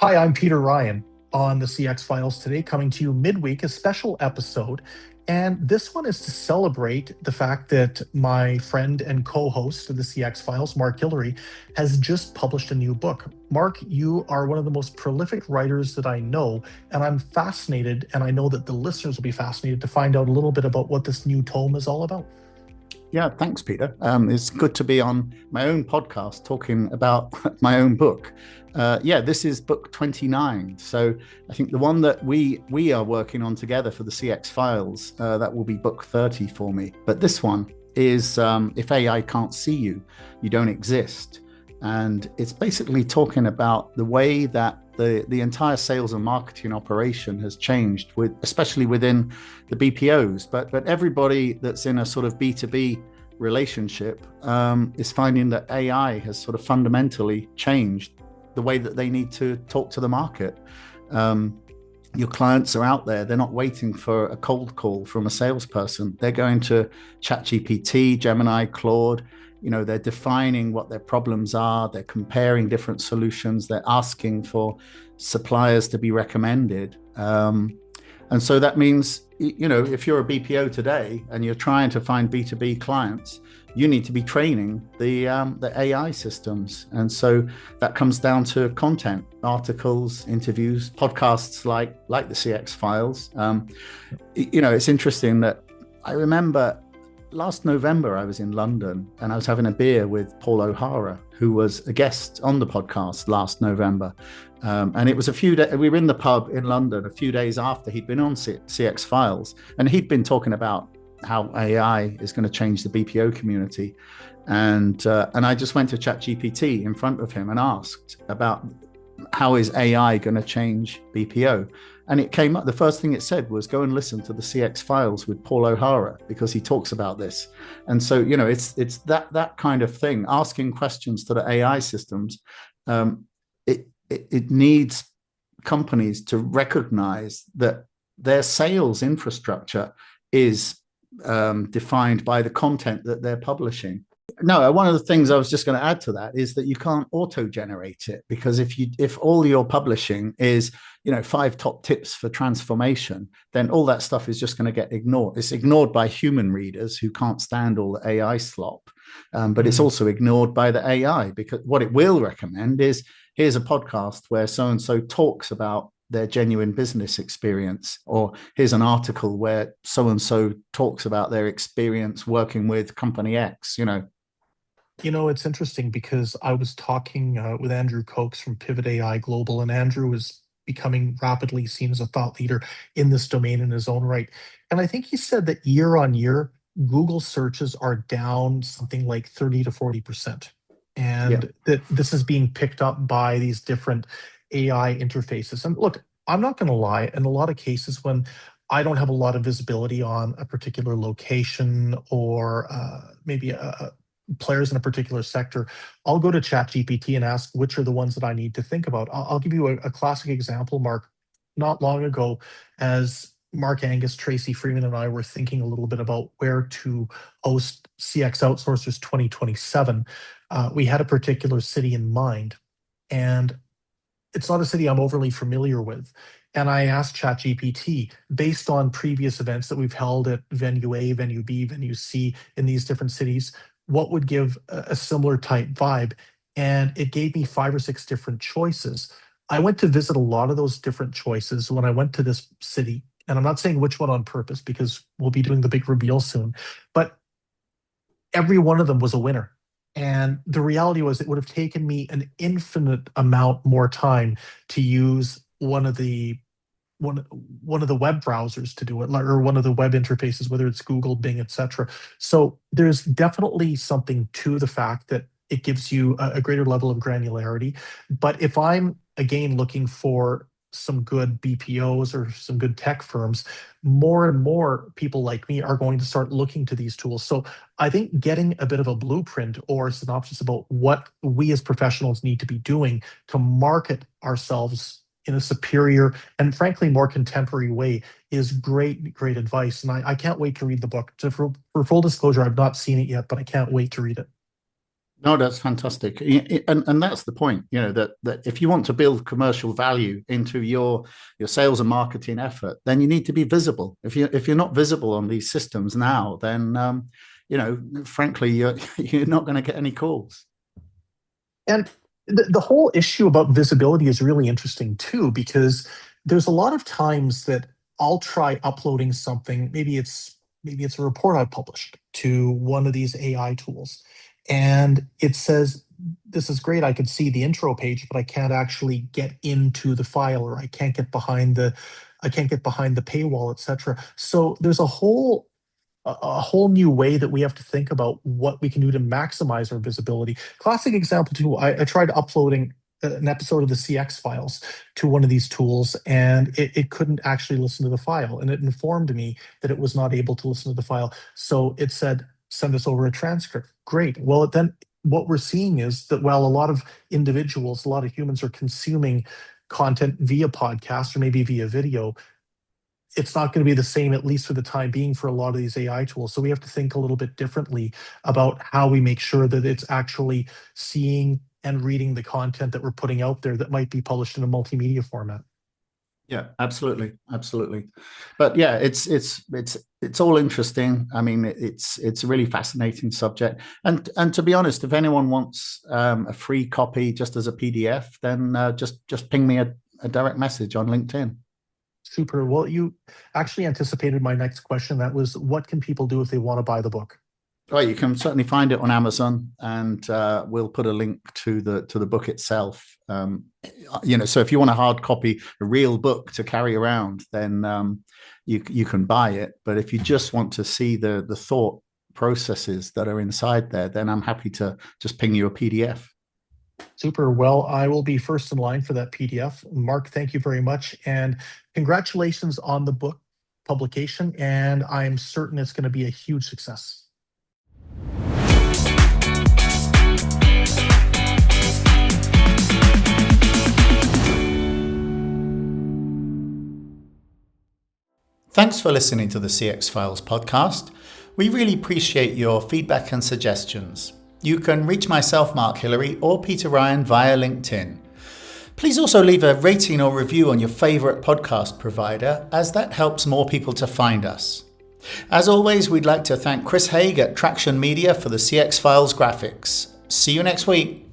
Hi, I'm Peter Ryan on the CX Files today, coming to you midweek, a special episode. And this one is to celebrate the fact that my friend and co-host of the CX Files, Mark Hillary, has just published a new book. Mark, you are one of the most prolific writers that I know, and I'm fascinated, and I know that the listeners will be fascinated to find out a little bit about what this new tome is all about. Yeah, thanks, Peter. It's good to be on my own podcast talking about my own book. This is book 29. So I think the one that we are working on together for the CX Files, that will be book 30 for me. But this one is If AI Can't See You, You Don't Exist. And it's basically talking about the way that the entire sales and marketing operation has changed, especially within the BPOs. But everybody that's in a sort of B2B relationship is finding that AI has sort of fundamentally changed the way that they need to talk to the market. Your clients are out there. They're not waiting for a cold call from a salesperson. They're going to ChatGPT, Gemini, Claude. They're defining what their problems are. They're comparing different solutions. They're asking for suppliers to be recommended. And so that means, if you're a BPO today and you're trying to find B2B clients, you need to be training the AI systems. And so that comes down to content, articles, interviews, podcasts like the CX Files. It's interesting that I remember last November, I was in London and I was having a beer with Paul O'Hara, who was a guest on the podcast last November. And it was we were in the pub in London a few days after he'd been on CX Files, and he'd been talking about how AI is going to change the BPO community. And I just went to ChatGPT in front of him and asked about how is AI going to change BPO? And it came up, the first thing it said was go and listen to the CX Files with Paul O'Hara, because he talks about this. And so, it's that kind of thing, asking questions to the AI systems. It needs companies to recognize that their sales infrastructure is defined by the content that they're publishing. No, one of the things I was just going to add to that is that you can't auto-generate it, because if all you're publishing is 5 top tips for transformation, then all that stuff is just going to get ignored. It's ignored by human readers who can't stand all the AI slop, but it's also ignored by the AI, because what it will recommend is, here's a podcast where so-and-so talks about their genuine business experience, or here's an article where so-and-so talks about their experience working with company X. It's interesting because I was talking with Andrew Cokes from Pivot AI Global, and Andrew is becoming rapidly seen as a thought leader in this domain in his own right. And I think he said that year on year, Google searches are down something like 30 to 40%. And that this is being picked up by these different AI interfaces. And look, I'm not going to lie, in a lot of cases when I don't have a lot of visibility on a particular location or maybe players in a particular sector, I'll go to ChatGPT and ask which are the ones that I need to think about. I'll give you a classic example, Mark. Not long ago, as Mark Angus, Tracy Freeman, and I were thinking a little bit about where to host CX Outsourcers 2027, we had a particular city in mind, and it's not a city I'm overly familiar with. And I asked ChatGPT, based on previous events that we've held at venue A, venue B, venue C in these different cities, what would give a similar type vibe? And it gave me 5 or 6 different choices. I went to visit a lot of those different choices when I went to this city. And I'm not saying which one on purpose, because we'll be doing the big reveal soon. But every one of them was a winner. And the reality was it would have taken me an infinite amount more time to use one of the web browsers to do it, or one of the web interfaces, whether it's Google, Bing, etc. So there's definitely something to the fact that it gives you a greater level of granularity. But if I'm, again, looking for some good BPOs or some good tech firms, more and more people like me are going to start looking to these tools. So I think getting a bit of a blueprint or a synopsis about what we as professionals need to be doing to market ourselves in a superior and frankly more contemporary way is great advice. And I can't wait to read the book. For full disclosure, I've not seen it yet, but I can't wait to read it. No, that's fantastic, and that's the point. That if you want to build commercial value into your sales and marketing effort, then you need to be visible. If you're not visible on these systems now, then frankly, you're not going to get any calls. And the whole issue about visibility is really interesting too, because there's a lot of times that I'll try uploading something. Maybe it's a report I published to one of these AI tools, and it says, "This is great. I can see the intro page, but I can't actually get into the file, or I can't get behind the paywall, etc." So there's a whole new way that we have to think about what we can do to maximize our visibility. Classic example too, I tried uploading an episode of the CX files to one of these tools, and it couldn't actually listen to the file. And it informed me that it was not able to listen to the file. So it said, send us over a transcript. Great. Well, then what we're seeing is that while a lot of individuals, a lot of humans are consuming content via podcast or maybe via video, it's not going to be the same, at least for the time being, for a lot of these AI tools. So we have to think a little bit differently about how we make sure that it's actually seeing and reading the content that we're putting out there that might be published in a multimedia format. Yeah, absolutely, absolutely. But yeah, it's all interesting. I mean, it's a really fascinating subject. And to be honest, if anyone wants a free copy just as a PDF, then just ping me a direct message on LinkedIn. Super. Well, you actually anticipated my next question. That was, what can people do if they want to buy the book? Right, you can certainly find it on Amazon, and we'll put a link to the book itself. So if you want a hard copy, a real book to carry around, then you can buy it. But if you just want to see the thought processes that are inside there, then I'm happy to just ping you a PDF. Super. Well, I will be first in line for that PDF. Mark, thank you very much. And congratulations on the book publication. And I'm certain it's going to be a huge success. Thanks for listening to the CX Files podcast. We really appreciate your feedback and suggestions. You can reach myself, Mark Hillary, or Peter Ryan via LinkedIn. Please also leave a rating or review on your favourite podcast provider, as that helps more people to find us. As always, we'd like to thank Chris Haig at Traction Media for the CX Files graphics. See you next week.